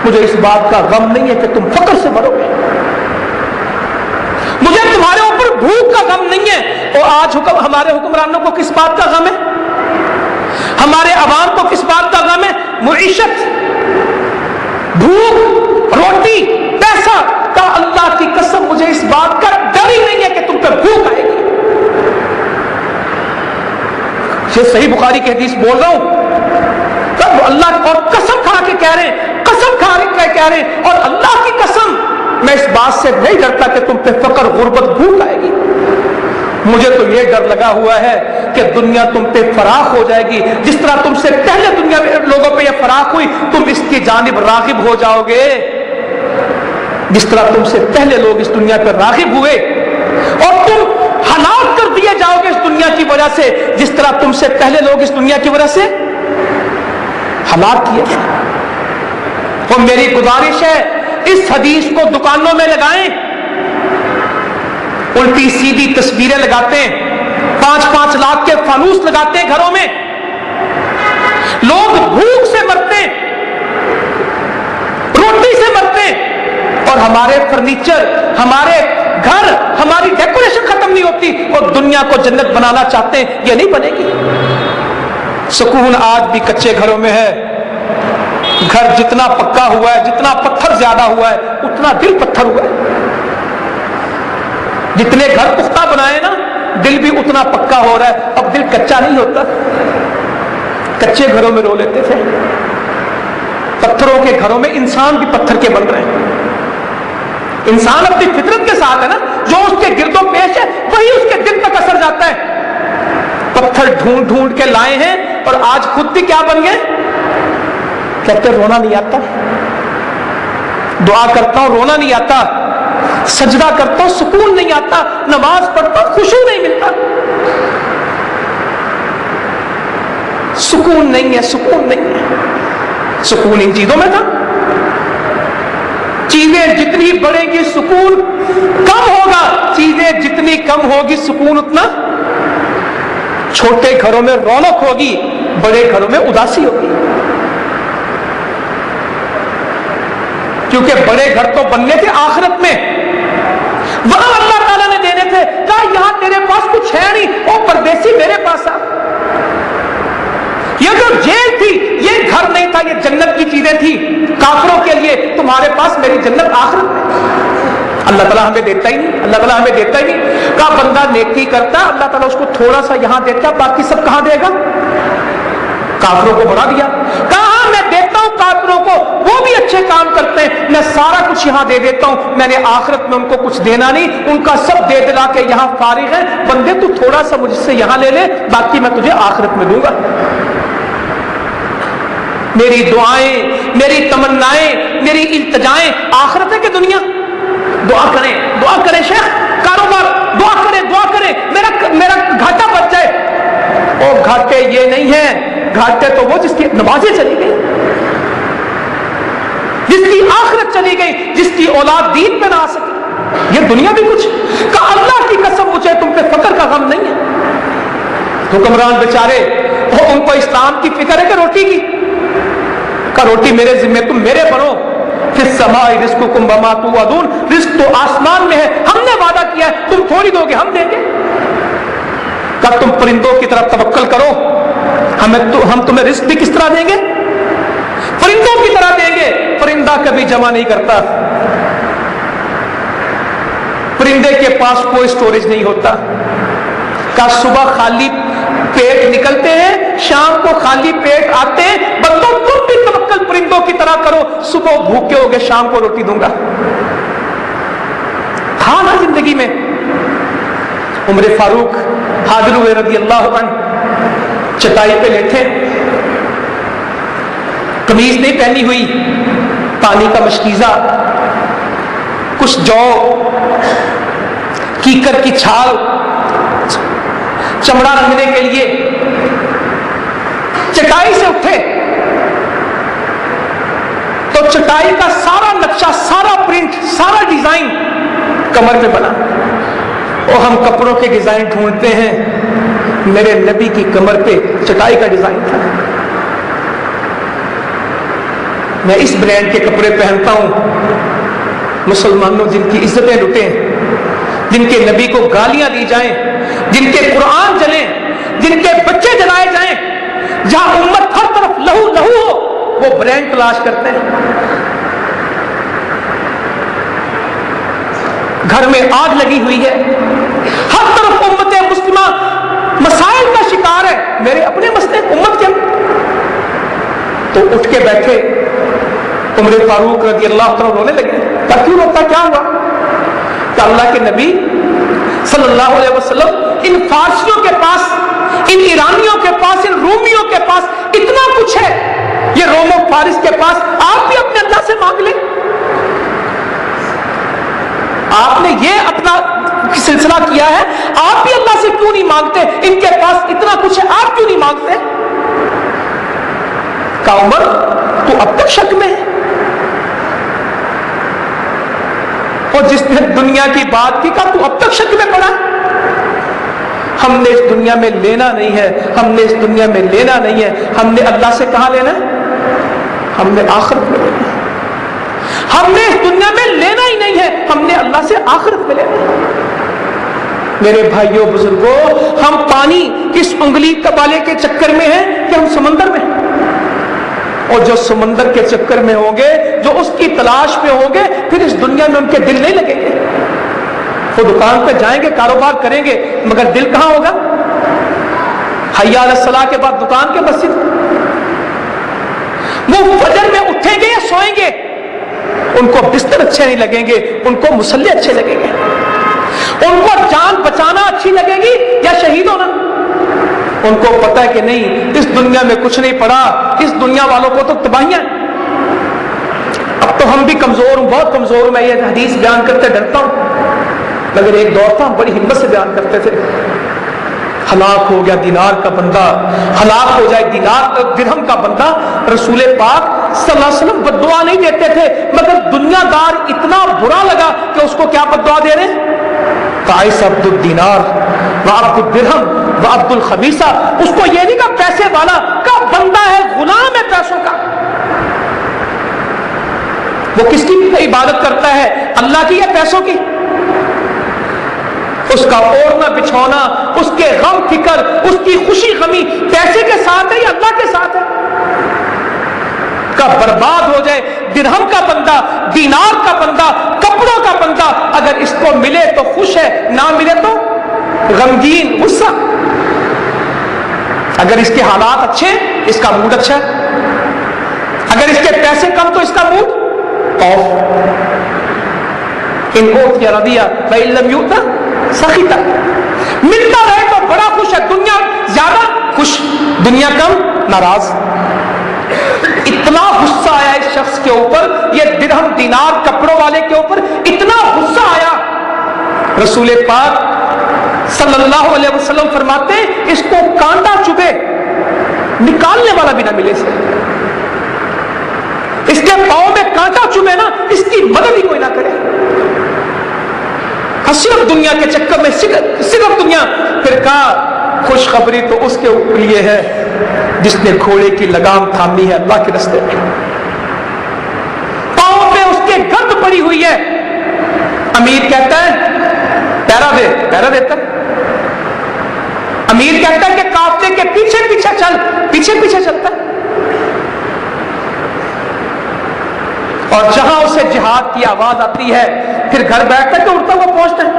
مجھے اس بات کا غم نہیں ہے کہ تم فقر سے مرو گے، مجھے تمہارے اوپر بھوک کا غم نہیں ہے۔ اور آج ہمارے حکمرانوں کو کس بات کا غم ہے؟ ہمارے عوام کو کس بات کا غم ہے؟ معیشت، بھوک، روٹی، پیسہ۔ کا اللہ کی قسم مجھے اس بات کا ڈر ہی نہیں ہے کہ تم پہ بھوک آئے گی۔ یہ صحیح بخاری کی حدیث بول رہا ہوں، تب اللہ اور قسم کھا کے کہہ رہے ہیں، قسم کھا کے کہہ رہے ہیں، اور اللہ کی قسم میں اس بات سے نہیں ڈرتا کہ تم پہ فقر، غربت، بھوک آئے گی۔ مجھے تو یہ ڈر لگا ہوا ہے کہ دنیا تم پہ فراخ ہو جائے گی، جس طرح تم سے پہلے دنیا میں لوگوں پہ یہ فراخ ہوئی، تم اس کی جانب راغب ہو جاؤ گے، جس طرح تم سے پہلے لوگ اس دنیا پہ راغب ہوئے، اور تم ہلاک کر دیے جاؤ گے اس دنیا کی وجہ سے، جس طرح تم سے پہلے لوگ اس دنیا کی وجہ سے ہلاک کیے گئے۔ اور میری گزارش ہے اس حدیث کو دکانوں میں لگائیں، الٹی سیدھی تصویریں لگاتے ہیں، 5-5 لاکھ کے فانوس لگاتے ہیں گھروں میں، لوگ بھوک سے مرتے، روٹی سے مرتے، اور ہمارے فرنیچر، ہمارے گھر، ہماری ڈیکوریشن ختم نہیں ہوتی، اور دنیا کو جنت بنانا چاہتے ہیں، یہ نہیں بنے گی۔ سکون آج بھی کچے گھروں میں ہے، گھر جتنا پکا ہوا ہے، جتنا پتھر زیادہ ہوا ہے، اتنا دل پتھر ہوا ہے۔ جتنے گھر پختہ بنائے نا، دل بھی اتنا پکا ہو رہا ہے، اب دل کچا نہیں ہوتا۔ کچے گھروں میں رو لیتے تھے، پتھروں کے گھروں میں انسان بھی پتھر کے بن رہے ہیں۔ انسان اپنی فطرت کے ساتھ ہے نا، جو اس کے گرد و پیش ہے وہی اس کے دل تک اثر جاتا ہے۔ پتھر ڈھونڈ ڈھونڈ کے لائے ہیں، اور آج خود بھی کیا بن گئے؟ کہتے رونا نہیں آتا، دعا کرتا ہوں رونا نہیں آتا، سجدہ کرتا ہوں سکون نہیں آتا، نماز پڑھتا ہوں خشوع نہیں ملتا۔ سکون نہیں ہے، سکون نہیں ہے۔ سکون ان چیزوں میں تھا، چیزیں جتنی بڑھیں گی سکون کم ہوگا، چیزیں جتنی کم ہوگی سکون اتنا۔ چھوٹے گھروں میں رونق ہوگی، بڑے گھروں میں اداسی ہوگی، کیونکہ بڑے گھر تو بننے تھے آخرت میں، وہاں اللہ تعالیٰ نے دینے تھے، کہا یہاں تیرے پاس کچھ ہے نہیں، او پردیسی میرے پاس آ۔ یہ جو جیل تھی یہ گھر نہیں تھا، یہ جنت کی چیزیں تھی کافروں کے لیے، تمہارے پاس میری جنت آخرت میں۔ اللہ تعالیٰ ہمیں دیتا ہی نہیں, اللہ تعالیٰ ہمیں دیتا ہی نہیں. کہا بندہ نیکی کرتا ہے, اللہ تعالیٰ اس کو تھوڑا سا یہاں دیتا ہے, باقی سب کہاں دے گا؟ کافروں کو بڑھا دیا. کہا میں دیتا ہوں کافروں کو, وہ بھی اچھے کام کرتے ہیں, میں سارا کچھ یہاں دے دیتا ہوں, میں نے آخرت میں ان کو کچھ دینا نہیں, ان کا سب دے دلا کے یہاں فارغ ہے. بندے تو تھوڑا سا مجھ سے یہاں لے لے, باقی میں تجھے آخرت میں دوں گا. میری دعائیں, میری تمنائیں, میری التجائیں آخرت ہے کہ دنیا؟ دعا کریں, دعا کریں شیخ, کاروبار دعا کریں, میرا گھاٹا بچ جائے. اور گھاٹے یہ نہیں ہیں, گھاٹے تو وہ جس کی نمازیں چلی گئی, جس کی آخرت چلی گئی, جس کی اولاد دین پہ نہ آ سکی. یہ دنیا بھی کچھ. کہ اللہ کی قسم مجھے تم پہ فقر کا غم نہیں ہے. حکمران بیچارے, ان کو اسلام کی فکر ہے کہ روٹی کی, کہ روٹی میرے ذمہ, تم میرے بنو. فی السماء رزقکم وما توعدون, رزق تو آسمان میں ہے, ہم نے وعدہ کیا ہے, تم تھوڑی دو گے, ہم دیں گے. کہ تم پرندوں کی طرف توکل کرو, ہم تمہیں رزق بھی کس طرح دیں گے؟ پرندوں کی طرح دیں گے. پرندہ کبھی جمع نہیں کرتا, پرندے کے پاس کوئی سٹوریج نہیں ہوتا. کہ صبح خالی پیٹ نکلتے ہیں, شام کو خالی پیٹ آتے ہیں. بندوں تم بھی توکل پرندوں کی طرح کرو, صبح بھوکے ہوگے, شام کو روٹی دوں گا. تھا نا زندگی میں. عمر فاروق حاضر ہوئے رضی اللہ عنہ, چٹائی پہ لیٹے, قمیض نہیں پہنی ہوئی, پانی کا مشکیزہ, کچھ جو کیکر کی چھال چمڑا رنگنے کے لیے. چٹائی سے اٹھے تو چٹائی کا سارا نقشہ, سارا پرنٹ, سارا ڈیزائن کمر پہ بنا. اور ہم کپڑوں کے ڈیزائن ڈھونڈتے ہیں, میرے نبی کی کمر پہ چٹائی کا ڈیزائن تھا. میں اس برانڈ کے کپڑے پہنتا ہوں. مسلمانوں جن کی عزتیں لٹیں, جن کے نبی کو گالیاں دی جائیں, جن کے قرآن جلیں, جن کے بچے جلائے جائیں, جہاں امت ہر طرف لہو لہو ہو, وہ برانڈ تلاش کرتے ہیں. گھر میں آگ لگی ہوئی ہے, ہر طرف امت مسلمہ مسائل کا شکار ہے. میرے اپنے مسئلے امت کے, تو اٹھ کے بیٹھے. عمر فاروق رضی اللہ عنہ رونے لگے. کیوں روتا, کیا ہوا؟ کہ اللہ کے نبی صلی اللہ علیہ وسلم, ان فارسیوں کے پاس, ان ایرانیوں کے پاس, ان رومیوں کے پاس اتنا کچھ ہے, یہ روم و فارس کے پاس, آپ بھی اپنے اللہ سے مانگ لیں. آپ نے یہ اپنا سلسلہ کیا ہے, آپ بھی اللہ سے کیوں نہیں مانگتے؟ ان کے پاس اتنا کچھ ہے, آپ کیوں نہیں مانگتے؟ کہ عمر تو اب تک شک میں ہے, اور جس نے دنیا کی بات کی, کہا تو اب تک شک میں پڑا. ہم نے اس دنیا میں لینا نہیں ہے, ہم نے اس دنیا میں لینا نہیں ہے. ہم نے اللہ سے کہاں لینا ہے؟ ہم نے آخرت میں لینا ہے. ہم نے اس دنیا میں لینا ہی نہیں ہے, ہم نے اللہ سے آخرت میں لینا ہے. میرے بھائیوں بزرگوں, ہم پانی کس انگلی والے کے چکر میں ہیں کہ ہم سمندر میں ہیں. اور جو سمندر کے چکر میں ہوں گے, جو اس کی تلاش میں ہوں گے, پھر اس دنیا میں ان کے دل نہیں لگیں گے. وہ دکان پہ جائیں گے, کاروبار کریں گے, مگر دل کہاں ہوگا؟ حی علی الصلاۃ کے بعد دکان کے مسجد. وہ فجر میں اٹھیں گے یا سوئیں گے, ان کو بستر اچھے نہیں لگیں گے, ان کو مصلی اچھے لگیں گے. ان کو جان بچانا اچھی لگے گی یا شہید ہونا؟ ان کو پتہ ہے کہ نہیں, اس دنیا میں کچھ نہیں پڑا, اس دنیا والوں کو تو تباہیاں. اب تو ہم بھی کمزور ہوں, بہت کمزور ہوں. میں یہ حدیث بیان کرتے ڈرتا ہوں, مگر ایک دور تھا ہم بڑی ہمت سے بیان کرتے تھے. ہلاک ہو گیا دینار کا بندہ, ہلاک ہو جائے دینار درہم کا بندہ, رسول پاک صلی اللہ علیہ وسلم بد دعا نہیں دیتے تھے, مگر دنیا دار اتنا برا لگا کہ اس کو کیا بد دعا دے رہے ہیں؟ تعیس عبد الدینار وعبد الدرہم وعبد الخبیثہ. اس کو یہ نہیں کہا پیسے والا, کا بندہ ہے, غلام ہے پیسوں کا. وہ کس کی عبادت کرتا ہے, اللہ کی یا پیسوں کی؟ اس کا اوڑھنا بچھونا, اس کے غم فکر, اس کی خوشی غمی پیسے کے ساتھ ہے یا اللہ کے ساتھ ہے؟ کا برباد ہو جائے. درہم کا بندہ, دینار کا بندہ, کپڑوں کا بندہ غمگین, غصہ. اگر اس کے حالات اچھے اس کا موڈ اچھا ہے, اگر اس کے پیسے کم تو اس کا موڈ آف. ان اوتي رضی فإن لم يؤت سخط. ملتا رہے تو بڑا خوش ہے, دنیا زیادہ خوش, دنیا کم ناراض. اتنا غصہ آیا اس شخص کے اوپر, یہ درہم دینار کپڑوں والے کے اوپر اتنا غصہ آیا. رسول پاک صلی اللہ علیہ وسلم فرماتے ہیں اس کو کانٹا چبھے نکالنے والا بھی نہ ملے سے, اس کے پاؤں میں کانٹا چبھے نا اس کی مدد ہی کوئی نہ کرے. صرف دنیا کے چکر میں, صرف دنیا. پھر کہا خوشخبری تو اس کے لیے ہے جس نے گھوڑے کی لگام تھامی ہے اللہ کے راستے میں. پاؤں پہ اس کے گرد پڑی ہوئی ہے. امیر کہتا ہے پیرا دے, پیرا دیتا ہے. امیر کہتا ہے کہ قافلے کے پیچھے پیچھے چل, پیچھے پیچھے چلتا ہے. اور جہاں اسے جہاد کی آواز آتی ہے پھر گھر بیٹھتا ہے کہ اڑتا ہوا پہنچتا ہے,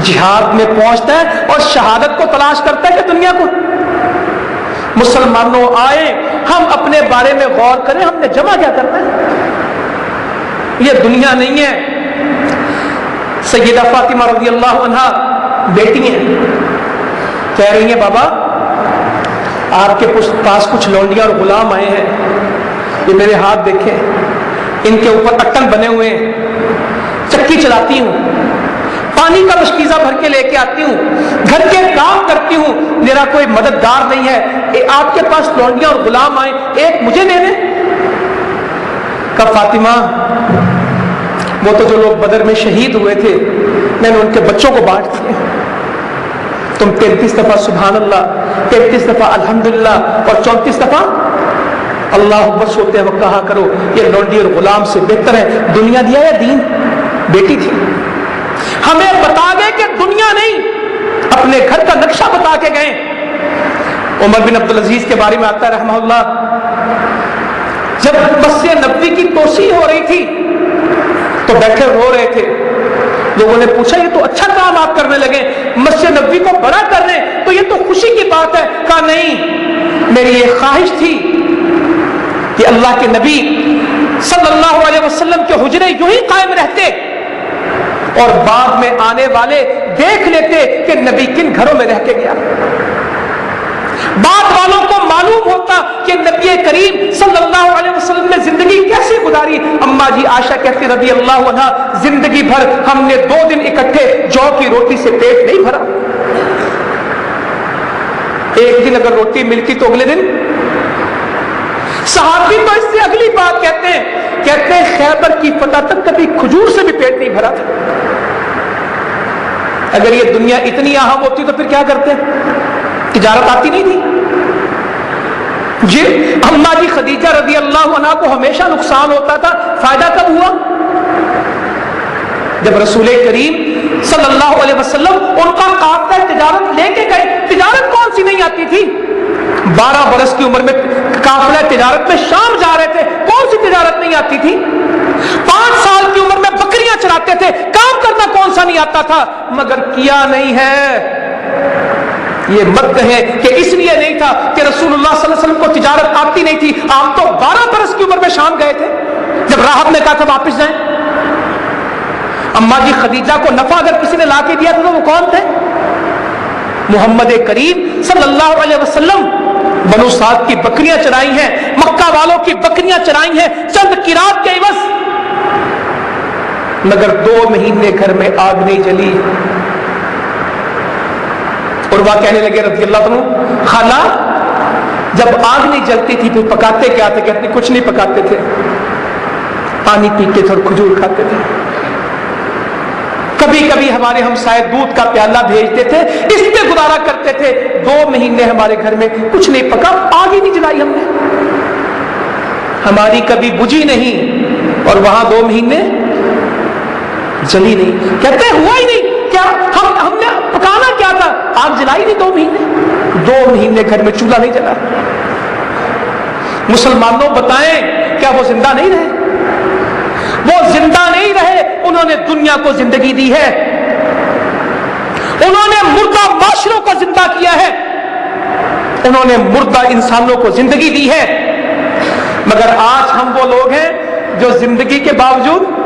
جہاد میں پہنچتا ہے اور شہادت کو تلاش کرتا ہے کہ دنیا کو. مسلمانوں آئے, ہم اپنے بارے میں غور کریں, ہم نے جمع کیا کرنا ہے. یہ دنیا نہیں ہے. سیدہ فاطمہ رضی اللہ عنہا بیٹی ہیں, کہہ رہی ہیں بابا آپ کے پاس کچھ لونڈیاں اور غلام آئے ہیں, یہ میرے ہاتھ دیکھیں, ان کے اوپر اٹن بنے ہوئے ہیں, چکی چلاتی ہوں, پانی کا مشکیزہ بھر کے لے کے آتی ہوں, گھر کے کام کرتی ہوں, میرا کوئی مددگار نہیں ہے. آپ کے پاس لونڈیاں اور غلام آئے, ایک مجھے دے دیں. کہا فاطمہ وہ تو جو لوگ بدر میں شہید ہوئے تھے میں نے ان کے بچوں کو بانٹ دیے. تم 33 دفعہ سبحان اللہ, 33 دفعہ الحمدللہ اور 34 دفعہ اللہ اکبر سوتے وقت کہا کرو. یہ لونڈی اور غلام سے بہتر ہے دنیا دیا یا دین. بیٹی تھی, ہمیں بتا گئے کہ دنیا نہیں, اپنے گھر کا نقشہ بتا کے گئے. عمر بن عبدالعزیز کے بارے میں آتا ہے رحمہ اللہ, جب مسجد نبوی کی توسیع ہو رہی تھی تو بیٹھے رو رہے تھے. لوگوں نے پوچھا یہ تو اچھا کام آپ کرنے لگے, مسجد نبوی کو بڑا کر رہے, تو یہ تو خوشی کی بات ہے. کہا نہیں, میری یہ خواہش تھی کہ اللہ کے نبی صلی اللہ علیہ وسلم کے حجرے یوں ہی قائم رہتے اور بعد میں آنے والے دیکھ لیتے کہ نبی کن گھروں میں رہ کے گیا. بعد والوں کو معلوم ہوتا کہ نبی کریم صلی اللہ علیہ وسلم نے زندگی کیسے گزاری. اما جی عائشہ کہتی رضی اللہ عنہا, زندگی بھر ہم نے 2 دن اکٹھے جو کی روٹی سے پیٹ نہیں بھرا. ایک دن اگر روٹی ملتی تو اگلے دن. صحابی تو اس سے اگلی بات کہتے ہیں خیبر کی فتح تک کبھی کھجور سے بھی پیٹ نہیں بھرا تھا. اگر یہ دنیا اتنی اہم ہوتی تو پھر کیا کرتے, تجارت آتی نہیں تھی. جی اماں جی خدیجہ رضی اللہ عنہا کو ہمیشہ نقصان ہوتا تھا, فائدہ کب ہوا؟ جب رسول کریم صلی اللہ علیہ وسلم ان کا قافلہ تجارت لے کے گئے. تجارت کون سی نہیں آتی تھی؟ 12 برس کی عمر میں قافلہ تجارت میں شام جا رہے تھے, کون سی تجارت نہیں آتی تھی؟ 5 سال کی عمر میں بکریاں چراتے تھے, کام کرنا کون سا نہیں آتا تھا؟ مگر کیا نہیں ہے. یہ مت کہیں کہ اس لیے نہیں تھا کہ رسول اللہ صلی اللہ علیہ وسلم کو تجارت آتی نہیں تھی. آپ تو 12 برس کی عمر میں شام گئے تھے جب راہب نے کہا تھا واپس جائیں. اماں جی خدیجہ کو نفع اگر کسی نے لا کے دیا تھا تو وہ کون تھے؟ محمد کریم صلی اللہ علیہ وسلم. بنو سعد کی بکریاں چرائی ہیں, مکہ والوں کی بکریاں چرائی ہیں چند قرات کے عوض, مگر 2 مہینے گھر میں آگ نہیں جلی. اور وہ کہنے لگے رضی اللہ عنہ, خالہ جب آگ نہیں جلتی تھی پھر پکاتے کیا تھے؟ کہتے کچھ نہیں پکاتے تھے, پانی پیتے تھے اور کھجور کھاتے تھے. کبھی کبھی ہمارے ہمسائے دودھ کا پیالہ بھیجتے تھے, اس پہ گزارا کرتے تھے. 2 مہینے ہمارے گھر میں کچھ نہیں پکا, آگ ہی نہیں جلائی ہم نے, ہماری کبھی بجھی نہیں اور وہاں 2 مہینے جلی نہیں. کہتے ہوا ہی نہیں. کیا ہم نے پکانا کیا تھا؟ آگ جلائی نہیں 2 مہینے. 2 مہینے گھر میں چولہا نہیں جلا. مسلمانوں بتائیں کیا وہ زندہ نہیں رہے؟ وہ زندہ نہیں رہے, انہوں نے دنیا کو زندگی دی ہے. انہوں نے مردہ معاشروں کو زندہ کیا ہے، انہوں نے مردہ انسانوں کو زندگی دی ہے. مگر آج ہم وہ لوگ ہیں جو زندگی کے باوجود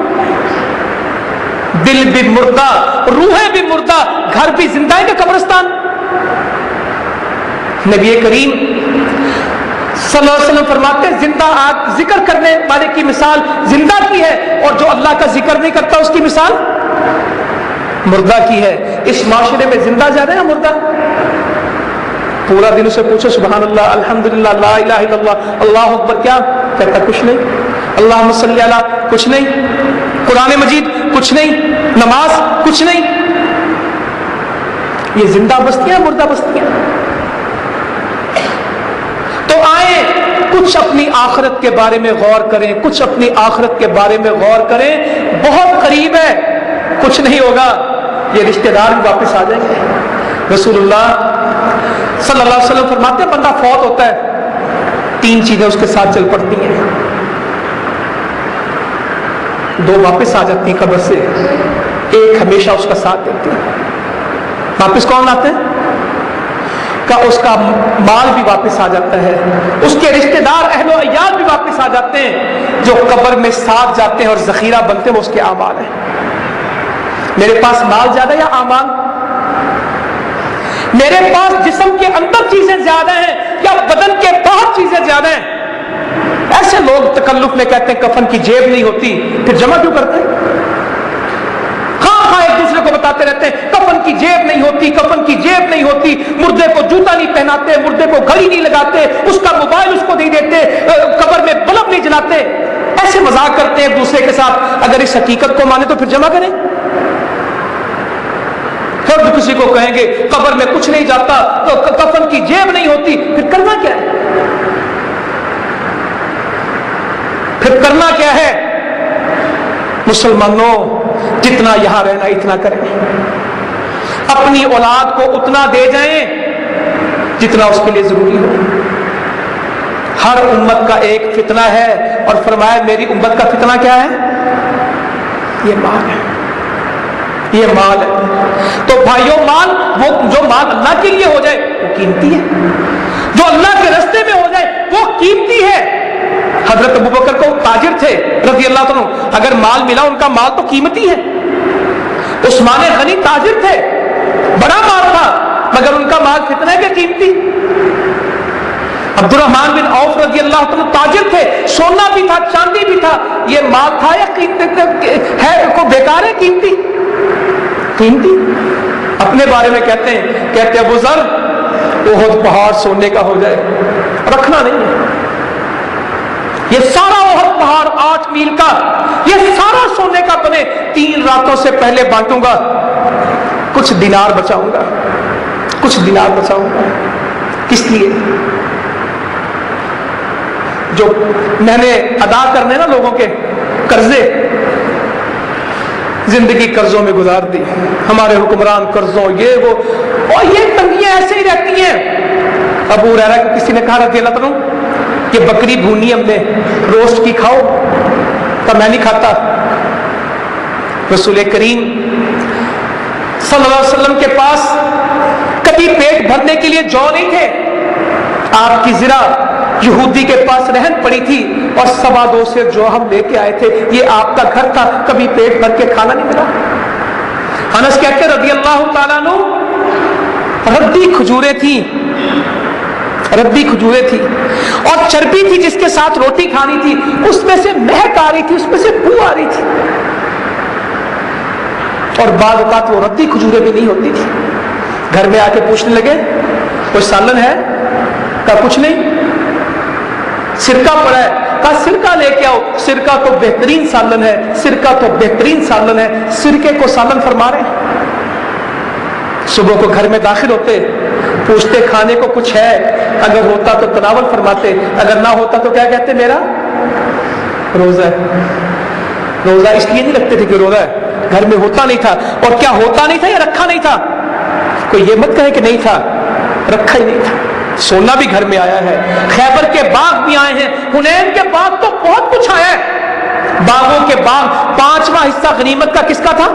دل بھی مردہ، روحیں بھی مردہ، گھر بھی زندہ ہے کہ قبرستان. نبی کریم صلی اللہ علیہ وسلم فرماتے ہیں زندہ ذکر کرنے والے کی مثال زندہ کی ہے، اور جو اللہ کا ذکر نہیں کرتا اس کی مثال مردہ کی ہے. اس معاشرے میں زندہ زیادہ ہے مردہ؟ پورا دن اسے پوچھو سبحان اللہ، الحمدللہ، لا الہ الا اللہ، اللہ اکبر، کیا کہتا؟ کچھ نہیں. اللہم صلی علی، کچھ نہیں. قرآن مجید کچھ نہیں. نماز کچھ نہیں. یہ زندہ بستیاں مردہ بستیاں. تو آئیں کچھ اپنی آخرت کے بارے میں غور کریں، کچھ اپنی آخرت کے بارے میں غور کریں. بہت قریب ہے، کچھ نہیں ہوگا، یہ رشتہ دار بھی واپس آ جائیں گے. رسول اللہ صلی اللہ علیہ وسلم فرماتے ہیں بندہ فوت ہوتا ہے، 3 چیزیں اس کے ساتھ چل پڑتی ہیں. 2 واپس آ جاتی ہیں قبر سے، 1 ہمیشہ اس کا ساتھ دیتی ہے. واپس کون آتے ہیں؟ کہ اس کا مال بھی واپس آ جاتا ہے، اس کے رشتہ دار اہل و عیال بھی واپس آ جاتے ہیں. جو قبر میں ساتھ جاتے ہیں اور ذخیرہ بنتے ہیں وہ اس کے اعمال ہیں. میرے پاس مال زیادہ یا اعمال؟ میرے پاس جسم کے اندر چیزیں زیادہ ہیں یا بدن کے باہر چیزیں زیادہ ہیں؟ ایسے لوگ تکلف میں کہتے ہیں کفن کی جیب نہیں ہوتی، پھر جمع کیوں کرتے ہیں؟ ایک دوسرے کو بتاتے رہتے ہیں کفن کی جیب نہیں ہوتی، کفن کی جیب نہیں ہوتی. مردے کو جوتا نہیں پہناتے، مردے کو گھڑی نہیں لگاتے، اس کا موبائل اس کو نہیں دیتے، قبر میں بلب نہیں جلاتے. ایسے مذاق کرتے ہیں ایک دوسرے کے ساتھ. اگر اس حقیقت کو مانے تو پھر جمع کریں. پھر کسی کو کہیں گے قبر میں کچھ نہیں جاتا، تو کفن کی جیب نہیں ہوتی، پھر کرنا کیا ہے؟ پھر کرنا کیا ہے؟ مسلمانوں جتنا یہاں رہنا اتنا کریں، اپنی اولاد کو اتنا دے جائیں جتنا اس کے لیے ضروری ہو. ہر امت کا ایک فتنہ ہے، اور فرمایا میری امت کا فتنہ کیا ہے؟ یہ مال ہے، یہ مال ہے. تو بھائیوں مال، وہ جو مال اللہ کے لیے ہو جائے وہ قیمتی ہے، جو اللہ کے راستے میں ہو جائے وہ قیمتی ہے. حضرت ابوبکر کو تاجر تھے رضی اللہ عنہ، اگر مال ملا ان کا مال تو قیمتی ہے. عثمان غنی تاجر تھے، بڑا مال تھا، مگر ان کا مال فتنہ ہے کہ قیمتی. عبد الرحمن بن عوف رضی اللہ عنہ تاجر تھے، سونا بھی تھا، چاندی بھی تھا، یہ مال تھا یا قیمتی ہے؟ کو بیکار ہے؟ قیمتی قیمتی. اپنے بارے میں کہتے ہیں ابو ذر احد پہاڑ سونے کا ہو جائے، رکھنا نہیں ہے. یہ سارا احد پہاڑ 8 میل کا، یہ سارا سونے کا بنے، 3 راتوں سے پہلے بانٹوں گا، کچھ دینار بچاؤں گا، کچھ دینار بچاؤں گا. کس لیے؟ جو میں نے ادا کرنے نا لوگوں کے قرضے، زندگی قرضوں میں گزار دی، ہمارے حکمران قرضوں، یہ وہ، اور یہ تنگیاں ایسے ہی رہتی ہیں. ابو ہریرہ کو کسی نے کہا رضی اللہ عنہ کہ بکری بھونی ہم نے روسٹ کی کھاؤ، تو میں نہیں کھاتا. رسول کریم صلی اللہ علیہ وسلم کے پاس کبھی پیٹ بھرنے کے لیے جو نہیں تھے. آپ کی زرہ یہودی کے پاس رہن پڑی تھی اور 2.25 سے جو ہم لے کے آئے تھے، یہ آپ کا گھر تھا، کبھی پیٹ بھر کے کھانا نہیں ملا. انس کہتے رضی اللہ تعالیٰ عنہ ردی کھجوریں تھیں، ردی کھجوریں تھی اور چربی تھی جس کے ساتھ روٹی کھانی تھی، اس میں سے مہک آ رہی تھی، اس میں سے بو آ رہی تھی. اور بعض اوقات وہ ردی کھجوریں بھی نہیں ہوتی تھی. گھر میں آ کے پوچھنے لگے کوئی سالن ہے؟ کہا کچھ نہیں. سرکہ پڑا ہے؟ کہا سرکہ لے کے آؤ. سرکہ تو بہترین سالن ہے، سرکہ تو بہترین سالن ہے. سرکے کو سالن فرما رہے ہیں. صبح کو گھر میں داخل ہوتے، پوچھتے کھانے کو کچھ ہے؟ اگر ہوتا تو تناول فرماتے، اگر نہ ہوتا تو کیا کہتے؟ میرا روزہ ہے. روزہ اس لیے نہیں رکھتے تھے کہ روزہ ہے، گھر میں ہوتا نہیں تھا. اور کیا ہوتا نہیں تھا یا رکھا نہیں تھا؟ کوئی یہ مت کہے کہ نہیں تھا، رکھا ہی نہیں تھا. سونا بھی گھر میں آیا ہے، خیبر کے باغ بھی آئے ہیں، حنین کے باغ تو بہت کچھ آیا ہے. باغوں کے باغ 5واں حصہ غنیمت کا کس کا تھا؟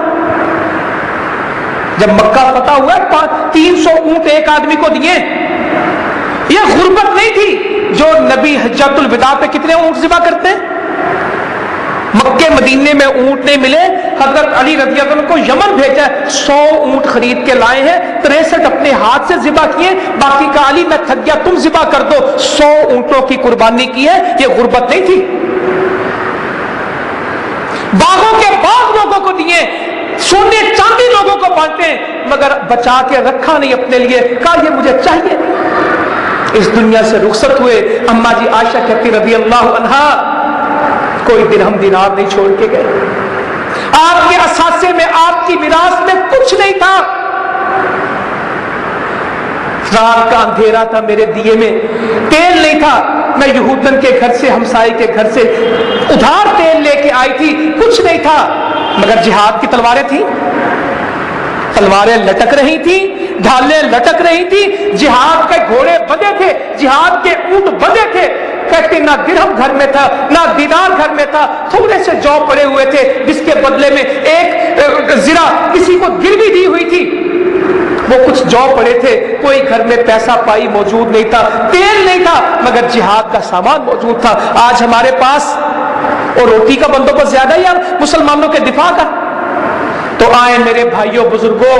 جب مکہ فتح ہوا 300 اونٹ ایک آدمی کو دیے. یہ غربت نہیں تھی جو نبی حجۃ الوداع پہ کتنے اونٹ ذبح کرتے ہیں. مکے مدینے میں اونٹ نہیں ملے, حضرت علی رضی اللہ عنہ کو یمن بھیجا, 100 اونٹ خرید کے لائے ہیں, 63 اپنے ہاتھ سے ذبح کیے, باقی کا علی میں تھک گیا تم ذبح کر دو. 100 اونٹوں کی قربانی کی ہے. یہ غربت نہیں تھی. باغوں کے باغ لوگوں کو دیے, سونے چاندی لوگوں کو بانٹے, مگر بچا کے رکھا نہیں اپنے لیے, کہا یہ مجھے چاہیے. اس دنیا سے رخصت ہوئے. اما جی عائشہ کہتی رضی اللہ عنہا کوئی درہم دینار نہیں چھوڑ کے گئے. آپ کے اثاثے میں, آپ کی میراث میں کچھ نہیں تھا. رات کا اندھیرا تھا, میرے دیے میں تیل نہیں تھا. میں یہودن کے گھر سے, ہمسائے کے گھر سے ادھار تیل لے کے آئی تھی, کچھ نہیں تھا. مگر جہاد کی تلواریں تھیں, تلواریں لٹک رہی تھیں, ڈھالیں لٹک رہی تھی. جہاد کے گھوڑے بندھے تھے, جہاد کے اونٹ بندھے تھے. کہتے نہ درہم گھر میں تھا, نہ دینار گھر میں تھا, تھوڑے سے جو پڑے ہوئے تھے جس کے بدلے میں ایک زرہ کسی کو گروی دی ہوئی تھی. وہ کچھ جو پڑے تھے, کوئی گھر میں پیسہ پائی موجود نہیں تھا, تیل نہیں تھا, مگر جہاد کا سامان موجود تھا. آج ہمارے پاس اور روٹی کا بندوبست زیادہ ہے یار مسلمانوں کے دفاع کا. تو آئیں میرے بھائیوں بزرگوں,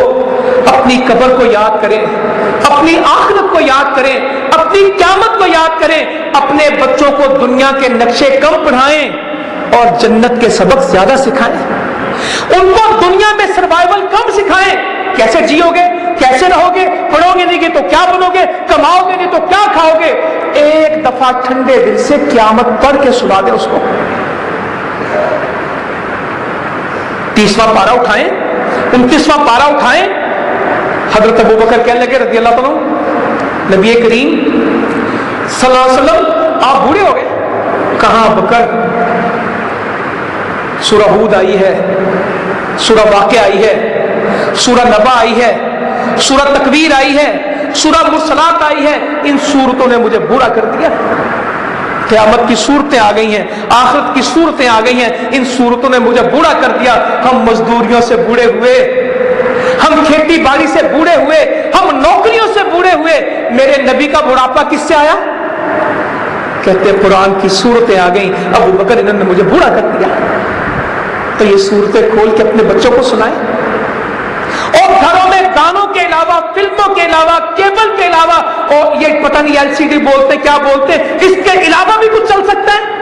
اپنی قبر کو یاد کریں, اپنی آخرت کو یاد کریں, اپنی قیامت کو یاد کریں. اپنے بچوں کو دنیا کے نقشے کم پڑھائیں اور جنت کے سبق زیادہ سکھائیں. ان کو دنیا میں سروائیول کم سکھائیں. کیسے جیو گے, کیسے رہو گے, پڑھو گے نہیں تو کیا بنو گے, کماؤ گے نہیں تو کیا کھاؤ گے. ایک دفعہ ٹھنڈے دل سے قیامت پڑھ کے سنا دیں اس کو. 30واں پارہ اٹھائیں, 29واں پارہ اٹھائیں. حضرت ابوبکر کہنے لگے رضی اللہ عنہ, نبی کریم صلی اللہ علیہ وسلم آپ بوڑھے ہو گئے. کہاں بکر, سورہ ہود آئی ہے, سورہ واقعہ آئی ہے, سورہ نبا آئی ہے, سورہ تکویر آئی ہے, سورہ مرسلات آئی ہے. ان سورتوں نے مجھے بوڑھا کر دیا. قیامت کی صورتیں آ گئی ہیں, آخرت کی صورتیں آ گئی ہیں, ان صورتوں نے مجھے بوڑھا کر دیا. ہم مزدوریوں سے بوڑھے ہوئے, ہم کھیتی باڑی سے بوڑھے ہوئے, ہم نوکریوں سے بوڑھے ہوئے. میرے نبی کا بڑھاپا کس سے آیا؟ کہتے قرآن کی صورتیں آ گئیں, ابو بکر انہوں نے مجھے بوڑھا کر دیا. تو یہ صورتیں کھول کے اپنے بچوں کو سنائیں. اور گھروں میں گانوں کے علاوہ, فلموں کے علاوہ, کیبل کے علاوہ, اور یہ پتہ نہیں LCD بولتے کیا بولتے, اس کے علاوہ بھی کچھ چل سکتا ہے.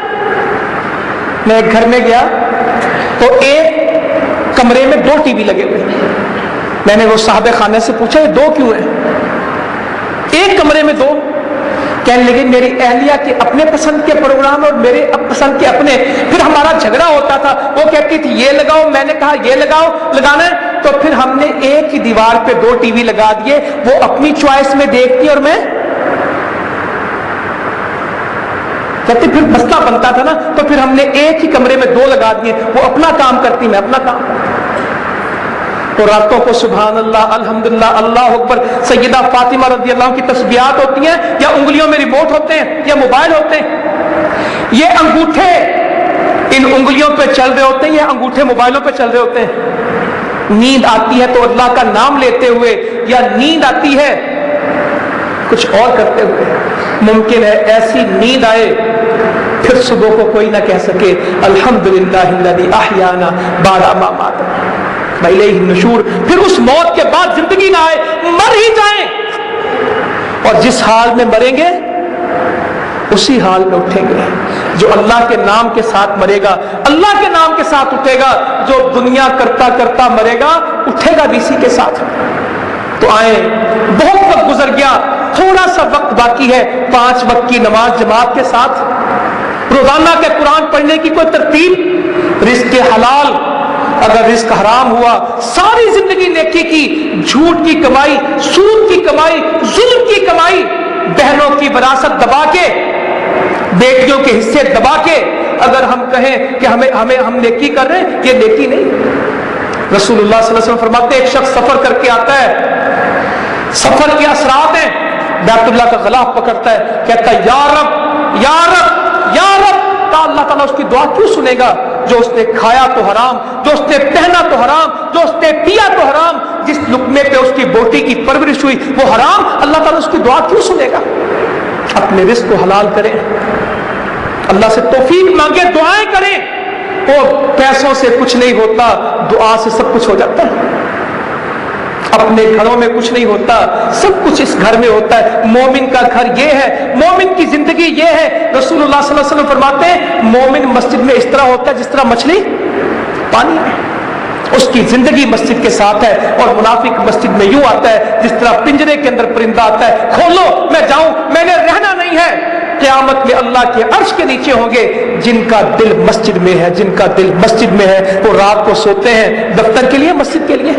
میں ایک گھر میں گیا تو ایک کمرے میں 2 TV لگے ہوئے. میں نے وہ صاحب خانے سے پوچھا یہ 2 کیوں ہیں, ایک کمرے میں 2. کہنے لگے میری اہلیہ کے اپنے پسند کے پروگرام اور میرے پسند کے اپنے. پھر ہمارا جھگڑا ہوتا تھا, وہ کہتی تھی یہ لگاؤ, میں نے کہا یہ لگاؤ, لگانا ہے. تو پھر ہم نے ایک ہی دیوار پہ 2 TV لگا دیے, وہ اپنی چوائس میں دیکھتی اور میں. کہتے پھر مسئلہ بنتا تھا نا, تو پھر ہم نے ایک ہی کمرے میں 2 لگا دیے, وہ اپنا کام کرتی, میں اپنا کام. تو راتوں کو سبحان اللہ, الحمدللہ, اللہ اکبر, سیدہ فاطمہ رضی اللہ عنہ کی تسبیحات ہوتی ہیں, یا انگلیوں میں ریموٹ ہوتے ہیں, یا موبائل ہوتے ہیں. یہ انگوٹھے ان انگلیوں پہ چل رہے ہوتے ہیں, یہ انگوٹھے موبائلوں پہ چل رہے ہوتے ہیں. نیند آتی ہے تو اللہ کا نام لیتے ہوئے, یا نیند آتی ہے کچھ اور کرتے ہوئے. ممکن ہے ایسی نیند آئے پھر صبح کو کوئی نہ کہہ سکے الحمدللہ الذی احیانا بعد ما ماتنا الیہ النشور. پھر اس موت کے بعد زندگی نہ آئے, مر ہی جائیں, اور جس حال میں مریں گے اسی حال میں اٹھیں گے. جو اللہ کے نام کے ساتھ مرے گا, اللہ کے نام کے ساتھ اٹھے گا. جو دنیا کرتا کرتا مرے گا, اٹھے گا بھی اسی کے ساتھ. تو آئیں, بہت وقت گزر گیا, تھوڑا سا وقت باقی ہے. 5 وقت کی نماز جماعت کے ساتھ, روزانہ کے قرآن پڑھنے کی کوئی ترتیب, رزق حلال, اگر رزق حرام ہوا ساری زندگی نیکی کی, جھوٹ کی کمائی, سود کی کمائی, ظلم کی کمائی, بہنوں کی وراثت دبا کے, بیٹیوں کے حصے دبا کے اگر ہم کہیں کہ ہم نیکی کر رہے ہیں, یہ نیکی نہیں. رسول اللہ صلی اللہ علیہ وسلم فرماتے ہیں ایک شخص سفر کر کے آتا ہے, سفر کے اثرات ہیں, بیت اللہ کا غلاف پکڑتا ہے, کہتا ہے یا رب یا رب یا رب. اللہ تعالیٰ اس کی دعا کیوں سنے گا؟ جو اس نے کھایا تو حرام، جو اس نے پہنا تو حرام، جو اس نے پیا تو حرام، جس لقمے پہ اس کی بوٹی کی پرورش ہوئی وہ حرام، اللہ تعالیٰ اس کی دعا کیوں سنے گا؟ اپنے رزق کو حلال کریں، اللہ سے توفیق مانگے، دعائیں کریں۔ وہ پیسوں سے کچھ نہیں ہوتا، دعا سے سب کچھ ہو جاتا ہے۔ اپنے گھروں میں کچھ نہیں ہوتا، سب کچھ اس گھر میں ہوتا ہے۔ مومن کا گھر یہ ہے، مومن کی زندگی یہ ہے۔ رسول اللہ صلی اللہ علیہ وسلم فرماتے ہیں مومن مسجد میں اس طرح ہوتا ہے جس طرح مچھلی پانی میں، اس کی زندگی مسجد کے ساتھ ہے۔ اور منافق مسجد میں یوں آتا ہے جس طرح پنجرے کے اندر پرندہ آتا ہے، کھولو میں جاؤں، میں نے رہنا نہیں ہے۔ قیامت میں اللہ کے عرش کے نیچے ہوں گے جن کا دل مسجد میں ہے، جن کا دل مسجد میں ہے۔ وہ رات کو سوتے ہیں دفتر کے لیے، مسجد کے لیے،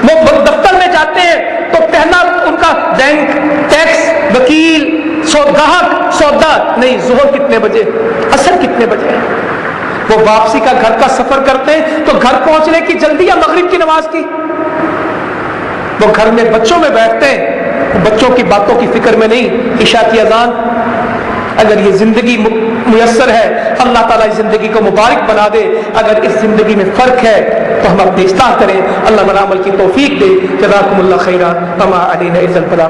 وہ دفتر میں جاتے ہیں تو پہلا ان کا بینک، ٹیکس، وکیل، گاہک، سودا نہیں، ظہر کتنے بجے، عصر کتنے بجے۔ وہ واپسی کا گھر کا سفر کرتے ہیں تو گھر پہنچنے کی جلدی یا مغرب کی نماز کی۔ وہ گھر میں بچوں میں بیٹھتے ہیں، بچوں کی باتوں کی فکر میں نہیں، عشاء کی اذان۔ اگر یہ زندگی میسر ہے اللہ تعالیٰ اس زندگی کو مبارک بنا دے، اگر اس زندگی میں فرق ہے تو ہم اپنی اصلاح کریں، اللہ بنا عمل کی توفیق دے۔ جزاکم اللہ خیرا، وما علینا الا البلاغ۔